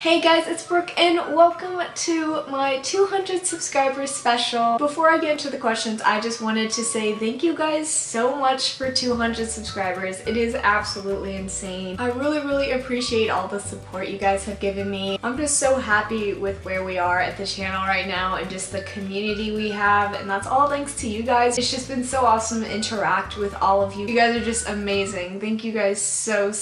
Hey guys, it's Brooke and welcome to my 200 subscribers special. Before I get into the questions, I just wanted to say thank you guys so much for 200 subscribers. It is absolutely insane. I really appreciate all the support you guys have given me. I'm just so happy with where we are at the channel right now and just the community we have, and that's all thanks to you guys. It's just been so awesome to interact with all of you. You guys are just amazing. Thank you guys so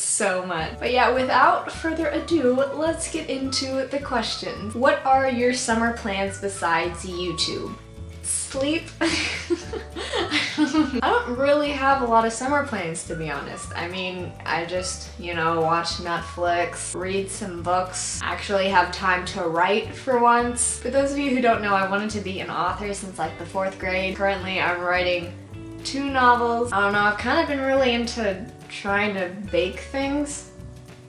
much. But yeah, without further ado, let's get into the questions. What are your summer plans besides YouTube? Sleep? I don't really have a lot of summer plans, to be honest. I mean, I just, watch Netflix, read some books, actually have time to write for once. For those of you who don't know, I wanted to be an author since like the 4th grade. Currently, I'm writing 2 novels. I don't know, I've kind of been really into trying to bake things.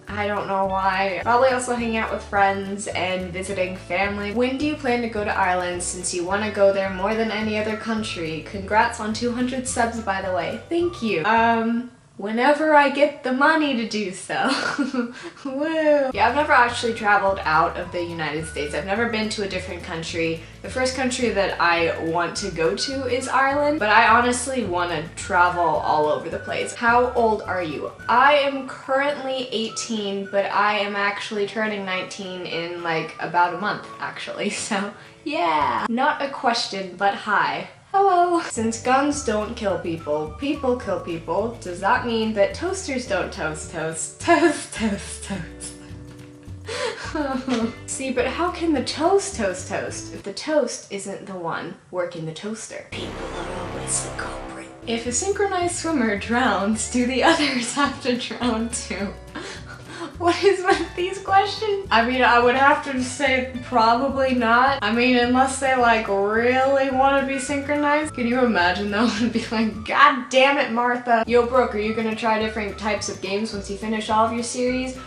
I don't know why. Probably also hanging out with friends and visiting family. When do you plan to go to Ireland, since you want to go there more than any other country? Congrats on 200 subs, by the way. Thank you. Whenever I get the money to do so. Woo! Yeah, I've never actually traveled out of the United States. I've never been to a different country. The first country that I want to go to is Ireland, but I honestly want to travel all over the place. How old are you? I am currently 18, but I am actually turning 19 in like about a month, actually, so yeah. Not a question, but hi. Hello! Since guns don't kill people, people kill people, does that mean that toasters don't toast? See, but how can the toast if the toast isn't the one working the toaster? People are always the culprit. If a synchronized swimmer drowns, do the others have to drown too? What is with these questions? I mean, I would have to say probably not. I mean, unless they like really want to be synchronized. Can you imagine though? And be like, God damn it, Martha. Yo, Brooke, are you gonna try different types of games once you finish all of your series?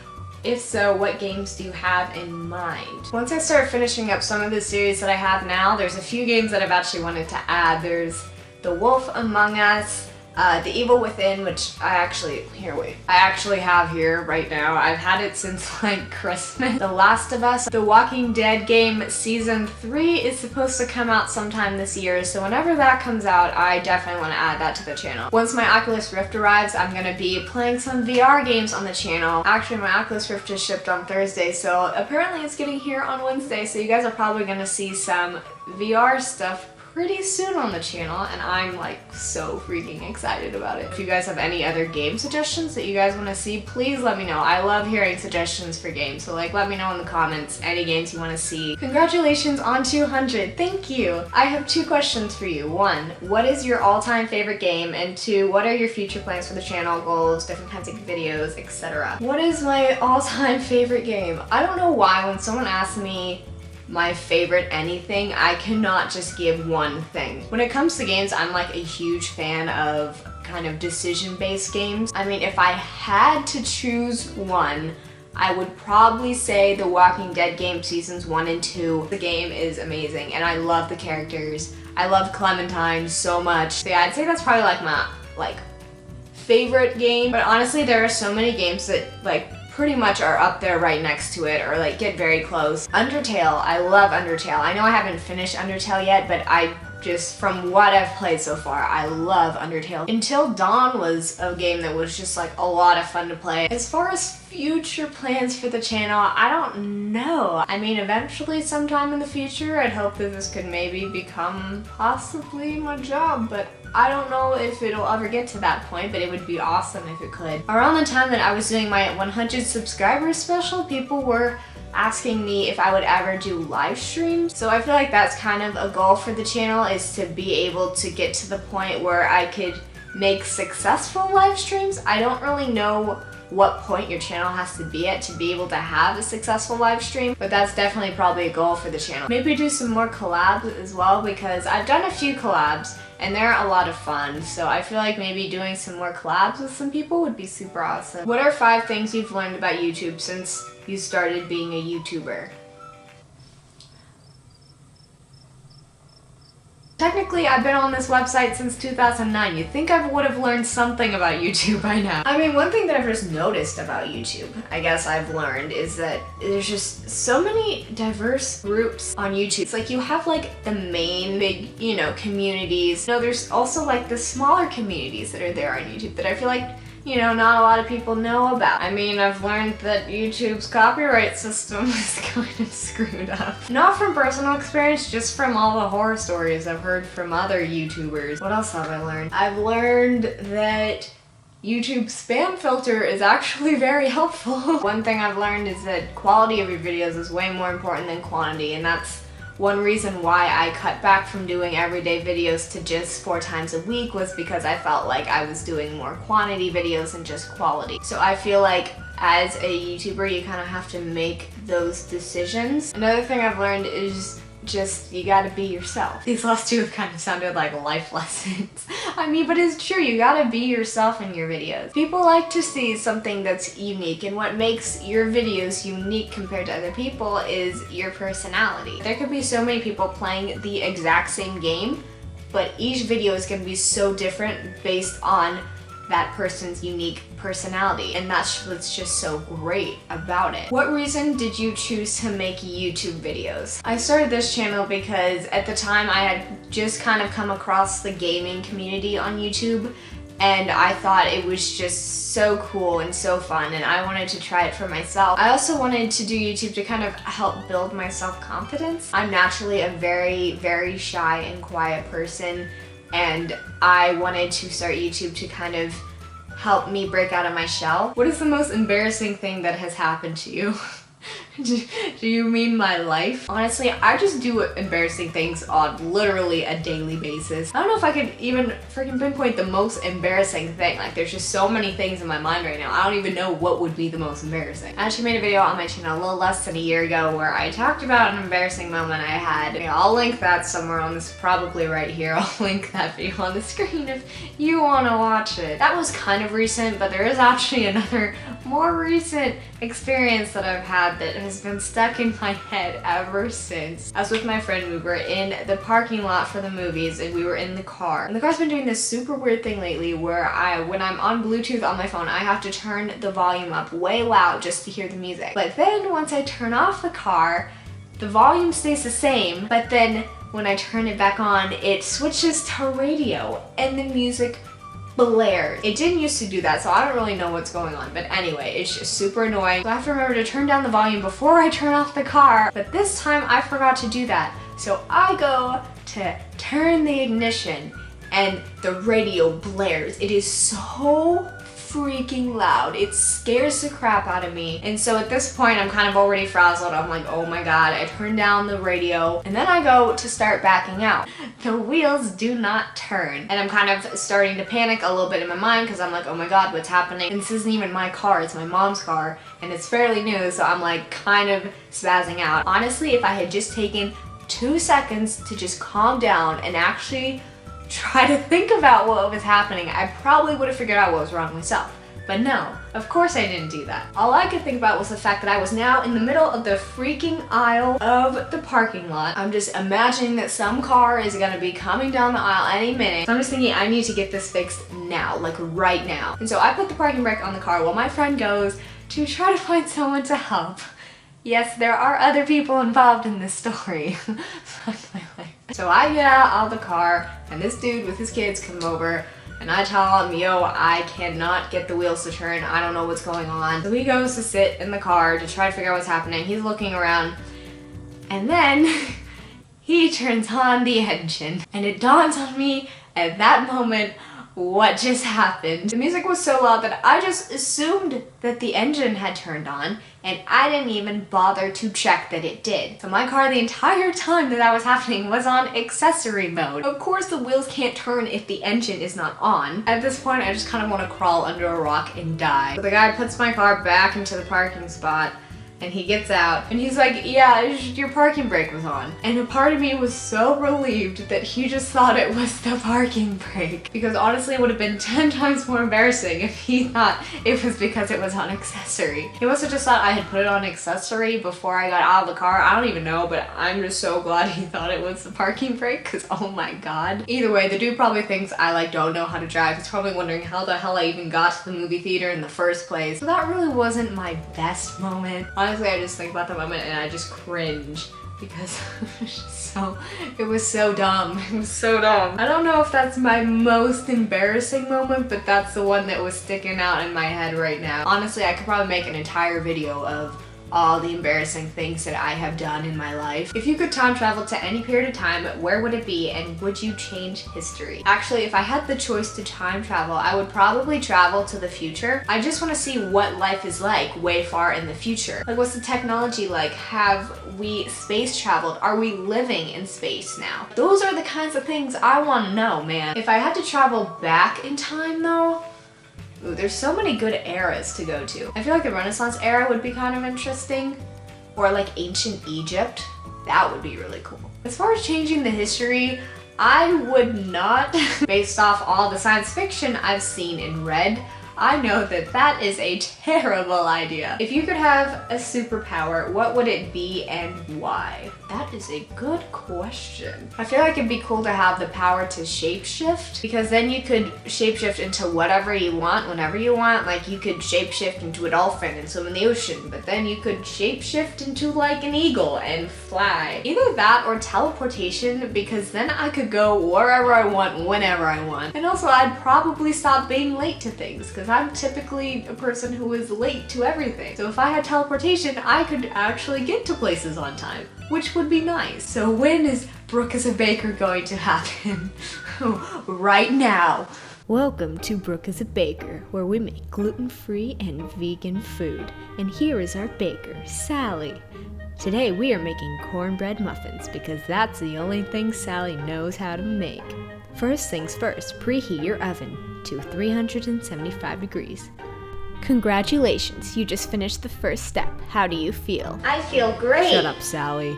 If so, what games do you have in mind? Once I start finishing up some of the series that I have now, there's a few games that I've actually wanted to add. There's The Wolf Among Us, The Evil Within, which I actually have here right now. I've had it since like Christmas. The Last of Us. The Walking Dead game Season 3 is supposed to come out sometime this year, so whenever that comes out, I definitely want to add that to the channel. Once my Oculus Rift arrives, I'm going to be playing some VR games on the channel. Actually, my Oculus Rift just shipped on Thursday, so apparently it's getting here on Wednesday, so you guys are probably going to see some VR stuff pretty soon on the channel, and I'm like so freaking excited about it. If you guys have any other game suggestions that you guys want to see, please let me know. I love hearing suggestions for games, so like let me know in the comments any games you want to see. Congratulations on 200. Thank you. I have 2 questions for you. 1, what is your all-time favorite game? And 2, what are your future plans for the channel, goals, different kinds of videos, etc. What is my all-time favorite game? I don't know why when someone asks me my favorite anything, I cannot just give one thing. When it comes to games, I'm like a huge fan of kind of decision-based games. I mean, if I had to choose one, I would probably say the Walking Dead game Seasons 1 and 2. The game is amazing, and I love the characters. I love Clementine so much. So yeah, I'd say that's probably like my favorite game. But honestly, there are so many games that pretty much are up there right next to it, or like get very close. Undertale, I love Undertale. I know I haven't finished Undertale yet, but from what I've played so far, I love Undertale. Until Dawn was a game that was just like a lot of fun to play. As far as future plans for the channel, I don't know. I mean, eventually sometime in the future, I'd hope that this could maybe become possibly my job, but I don't know if it'll ever get to that point, but it would be awesome if it could. Around the time that I was doing my 100 subscribers special, people were asking me if I would ever do live streams. So I feel like that's kind of a goal for the channel, is to be able to get to the point where I could make successful live streams. I don't really know what point your channel has to be at to be able to have a successful live stream, but that's definitely probably a goal for the channel. Maybe do some more collabs as well, because I've done a few collabs and they're a lot of fun, so I feel like maybe doing some more collabs with some people would be super awesome. What are 5 things you've learned about YouTube since you started being a YouTuber? Technically, I've been on this website since 2009. You'd think I would have learned something about YouTube by now. I mean, one thing that I've just noticed about YouTube, I guess I've learned, is that there's just so many diverse groups on YouTube. It's like you have like the main big, you know, communities. You know, there's also like the smaller communities that are there on YouTube that I feel like, you know, not a lot of people know about. I mean, I've learned that YouTube's copyright system is kind of screwed up. Not from personal experience, just from all the horror stories I've heard from other YouTubers. What else have I learned? I've learned that YouTube's spam filter is actually very helpful. One thing I've learned is that quality of your videos is way more important than quantity, and that's one reason why I cut back from doing everyday videos to just 4 times a week was because I felt like I was doing more quantity videos than just quality. So I feel like as a YouTuber, you kind of have to make those decisions. Another thing I've learned is just you gotta be yourself. These last two have kind of sounded like life lessons. I mean, but it's true, you gotta be yourself in your videos. People like to see something that's unique, and what makes your videos unique compared to other people is your personality. There could be so many people playing the exact same game, but each video is gonna be so different based on that person's unique personality, and that's what's just so great about it. What reason did you choose to make YouTube videos? I started this channel because at the time I had just kind of come across the gaming community on YouTube, and I thought it was just so cool and so fun, and I wanted to try it for myself. I also wanted to do YouTube to kind of help build my self-confidence. I'm naturally a very, very shy and quiet person, and I wanted to start YouTube to kind of help me break out of my shell. What is the most embarrassing thing that has happened to you? Do you mean my life? Honestly, I just do embarrassing things on literally a daily basis. I don't know if I could even freaking pinpoint the most embarrassing thing. Like, there's just so many things in my mind right now. I don't even know what would be the most embarrassing. I actually made a video on my channel a little less than a year ago where I talked about an embarrassing moment I had. You know, I'll link that somewhere on this, probably right here. I'll link that video on the screen if you want to watch it. That was kind of recent, but there is actually another more recent experience that I've had that has been stuck in my head ever since. I was with my friend, we were in the parking lot for the movies, and we were in the car. And the car's been doing this super weird thing lately where when I'm on Bluetooth on my phone, I have to turn the volume up way loud just to hear the music. But then once I turn off the car, the volume stays the same, but then when I turn it back on, it switches to radio and the music blared. It didn't used to do that, so I don't really know what's going on, but anyway, it's just super annoying. So I have to remember to turn down the volume before I turn off the car, but this time I forgot to do that. So I go to turn the ignition and the radio blares. It is so freaking loud. It scares the crap out of me. And so at this point, I'm kind of already frazzled. I'm like, oh my god, I turn down the radio, and then I go to start backing out. The wheels do not turn. And I'm kind of starting to panic a little bit in my mind because I'm like, oh my god, what's happening? And this isn't even my car, it's my mom's car, and it's fairly new, so I'm like kind of spazzing out. Honestly, if I had just taken 2 seconds to just calm down and actually try to think about what was happening, I probably would have figured out what was wrong myself. But no, of course I didn't do that. All I could think about was the fact that I was now in the middle of the freaking aisle of the parking lot. I'm just imagining that some car is gonna be coming down the aisle any minute. So I'm just thinking I need to get this fixed now, like right now. And so I put the parking brake on the car while my friend goes to try to find someone to help. Yes, there are other people involved in this story. Fuck my life. So I get out of the car, and this dude with his kids come over, and I tell him, yo, I cannot get the wheels to turn. I don't know what's going on. So he goes to sit in the car to try to figure out what's happening. He's looking around, and then he turns on the engine. And it dawns on me at that moment what just happened. The music was so loud that I just assumed that the engine had turned on, and I didn't even bother to check that it did. So my car the entire time that was happening was on accessory mode. Of course the wheels can't turn if the engine is not on. At this point I just kind of want to crawl under a rock and die. So the guy puts my car back into the parking spot, And he gets out and he's like, yeah, your parking brake was on. And a part of me was so relieved that he just thought it was the parking brake. Because honestly, it would have been 10 times more embarrassing if he thought it was because it was on accessory. He must have just thought I had put it on accessory before I got out of the car. I don't even know, but I'm just so glad he thought it was the parking brake, because oh my god. Either way, the dude probably thinks I like don't know how to drive. He's probably wondering how the hell I even got to the movie theater in the first place. So that really wasn't my best moment. Honestly, I just think about the moment and I just cringe because it was so dumb. It was so dumb. I don't know if that's my most embarrassing moment, but that's the one that was sticking out in my head right now. Honestly, I could probably make an entire video of all the embarrassing things that I have done in my life. If you could time travel to any period of time, where would it be and would you change history? Actually, if I had the choice to time travel, I would probably travel to the future. I just want to see what life is like way far in the future. Like, what's the technology like? Have we space traveled? Are we living in space now? Those are the kinds of things I want to know, man. If I had to travel back in time though, ooh, there's so many good eras to go to. I feel like the Renaissance era would be kind of interesting. Or like ancient Egypt. That would be really cool. As far as changing the history, I would not. Based off all the science fiction I've seen and read, I know that that is a terrible idea. If you could have a superpower, what would it be and why? That is a good question. I feel like it'd be cool to have the power to shapeshift, because then you could shapeshift into whatever you want, whenever you want. Like, you could shapeshift into a dolphin and swim in the ocean, but then you could shapeshift into like an eagle and fly. Either that or teleportation, because then I could go wherever I want, whenever I want. And also, I'd probably stop being late to things, because I'm typically a person who is late to everything. So if I had teleportation, I could actually get to places on time, which would be nice. So when is Brooke as a Baker going to happen? Right now. Welcome to Brooke as a Baker, where we make gluten-free and vegan food. And here is our baker, Sally. Today we are making cornbread muffins because that's the only thing Sally knows how to make. First things first, preheat your oven to 375 degrees. Congratulations, you just finished the first step. How do you feel? I feel great. Shut up, Sally.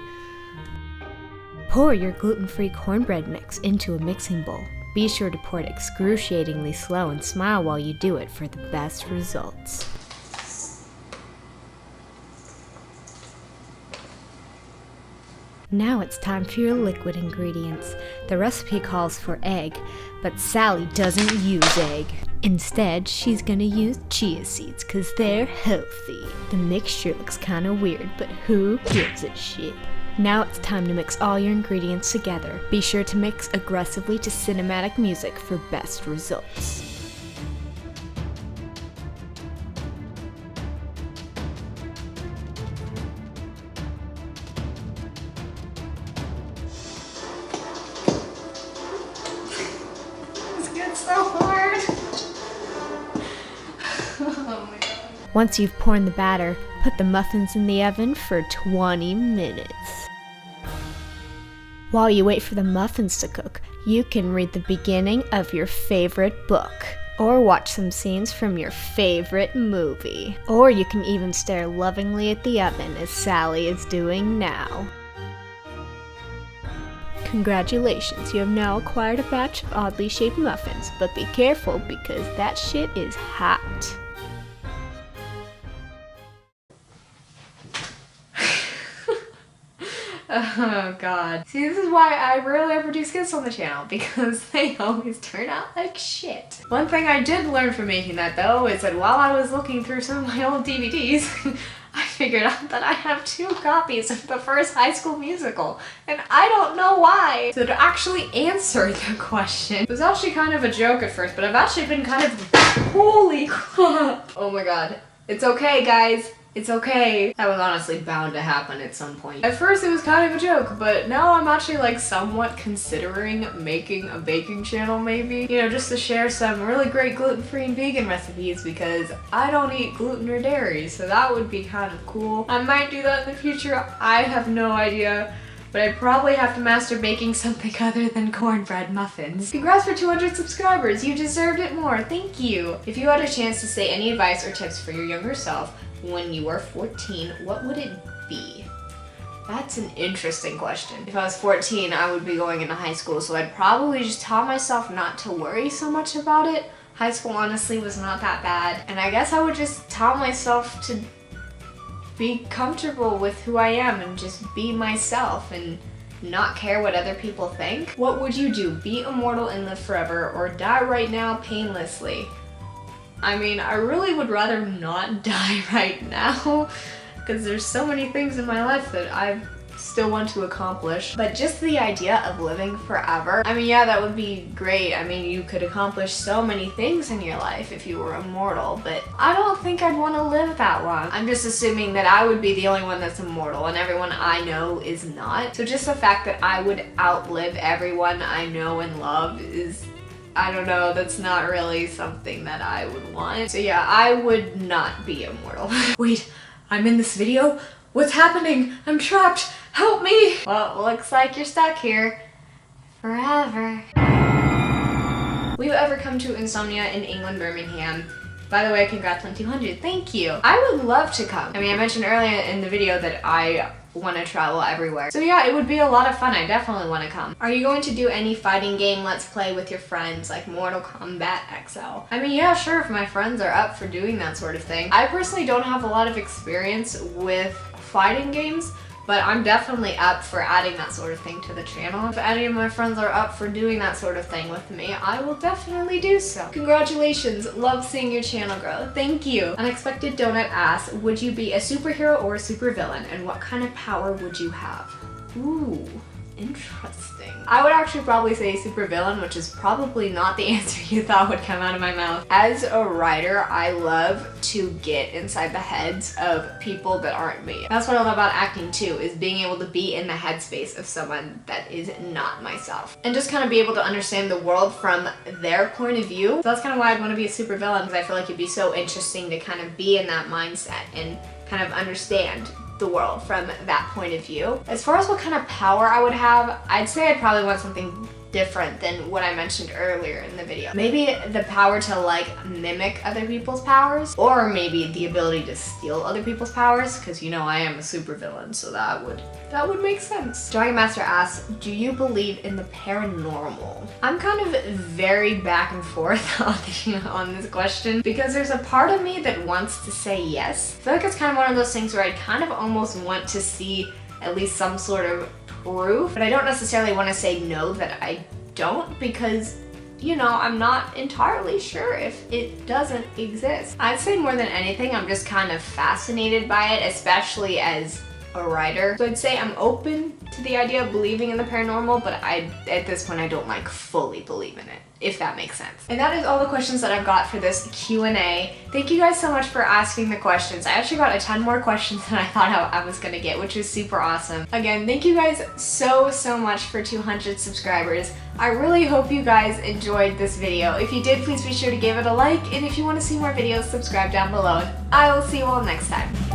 Pour your gluten-free cornbread mix into a mixing bowl. Be sure to pour it excruciatingly slow and smile while you do it for the best results. Now it's time for your liquid ingredients. The recipe calls for egg, but Sally doesn't use egg. Instead, she's gonna use chia seeds because they're healthy. The mixture looks kinda weird, but who gives a shit? Now it's time to mix all your ingredients together. Be sure to mix aggressively to cinematic music for best results. So hard. Oh my god. Once you've poured the batter, put the muffins in the oven for 20 minutes. While you wait for the muffins to cook, you can read the beginning of your favorite book, or watch some scenes from your favorite movie. Or you can even stare lovingly at the oven as Sally is doing now. Congratulations, you have now acquired a batch of oddly shaped muffins, but be careful because that shit is hot. Oh god. See, this is why I rarely ever do skits on the channel, because they always turn out like shit. One thing I did learn from making that though is that while I was looking through some of my old DVDs, I figured out that I have 2 copies of the first High School Musical, and I don't know why. So to actually answer the question, it was actually kind of a joke at first, but I've actually been kind of, holy crap. Oh my god. It's okay, guys. It's okay. That was honestly bound to happen at some point. At first it was kind of a joke, but now I'm actually like somewhat considering making a baking channel maybe. You know, just to share some really great gluten-free and vegan recipes because I don't eat gluten or dairy, so that would be kind of cool. I might do that in the future. I have no idea. But I probably have to master baking something other than cornbread muffins. Congrats for 200 subscribers. You deserved it more. Thank you. If you had a chance to say any advice or tips for your younger self, when you were 14, what would it be? That's an interesting question. If I was 14, I would be going into high school, so I'd probably just tell myself not to worry so much about it. High school honestly was not that bad, and I guess I would just tell myself to be comfortable with who I am and just be myself and not care what other people think. What would you do? Be immortal and live forever, or die right now painlessly? I mean, I really would rather not die right now because there's so many things in my life that I still want to accomplish. But just the idea of living forever, I mean, yeah, that would be great. I mean, you could accomplish so many things in your life if you were immortal, but I don't think I'd want to live that long. I'm just assuming that I would be the only one that's immortal and everyone I know is not. So just the fact that I would outlive everyone I know and love is, I don't know, that's not really something that I would want. So yeah, I would not be immortal. Wait, I'm in this video? What's happening? I'm trapped. Help me! Well, looks like you're stuck here forever. Will you ever come to Insomnia in England, Birmingham? By the way, congrats on 200. Thank you. I would love to come. I mean, I mentioned earlier in the video that I want to travel everywhere. So yeah, it would be a lot of fun. I definitely want to come. Are you going to do any fighting game let's play with your friends like Mortal Kombat XL? I mean, yeah, sure, if my friends are up for doing that sort of thing. I personally don't have a lot of experience with fighting games, but I'm definitely up for adding that sort of thing to the channel. If any of my friends are up for doing that sort of thing with me, I will definitely do so. Congratulations, love seeing your channel grow. Thank you. Unexpected Donut asks, would you be a superhero or a supervillain, and what kind of power would you have? Ooh, interesting. I would actually probably say supervillain, which is probably not the answer you thought would come out of my mouth. As a writer, I love to get inside the heads of people that aren't me. That's what I love about acting too, is being able to be in the headspace of someone that is not myself. And just kind of be able to understand the world from their point of view. So that's kind of why I'd want to be a supervillain, because I feel like it'd be so interesting to kind of be in that mindset and kind of understand the world from that point of view. As far as what kind of power I would have, I'd say I'd probably want something different than what I mentioned earlier in the video. Maybe the power to like mimic other people's powers, or maybe the ability to steal other people's powers, because you know I am a supervillain, so that would make sense. Dragon Master asks, do you believe in the paranormal? I'm kind of very back and forth on this question, because there's a part of me that wants to say yes. I feel like it's kind of one of those things where I kind of almost want to see at least some sort of proof, but I don't necessarily want to say no that I don't, because you know, I'm not entirely sure if it doesn't exist. I'd say more than anything, I'm just kind of fascinated by it, especially as a writer. So I'd say I'm open to the idea of believing in the paranormal, but at this point I don't like fully believe in it, if that makes sense. And that is all the questions that I've got for this Q&A. Thank you guys so much for asking the questions. I actually got a ton more questions than I thought I was gonna get, which was super awesome. Again, thank you guys so much for 200 subscribers. I really hope you guys enjoyed this video. If you did, please be sure to give it a like, and if you want to see more videos, subscribe down below. And I will see you all next time.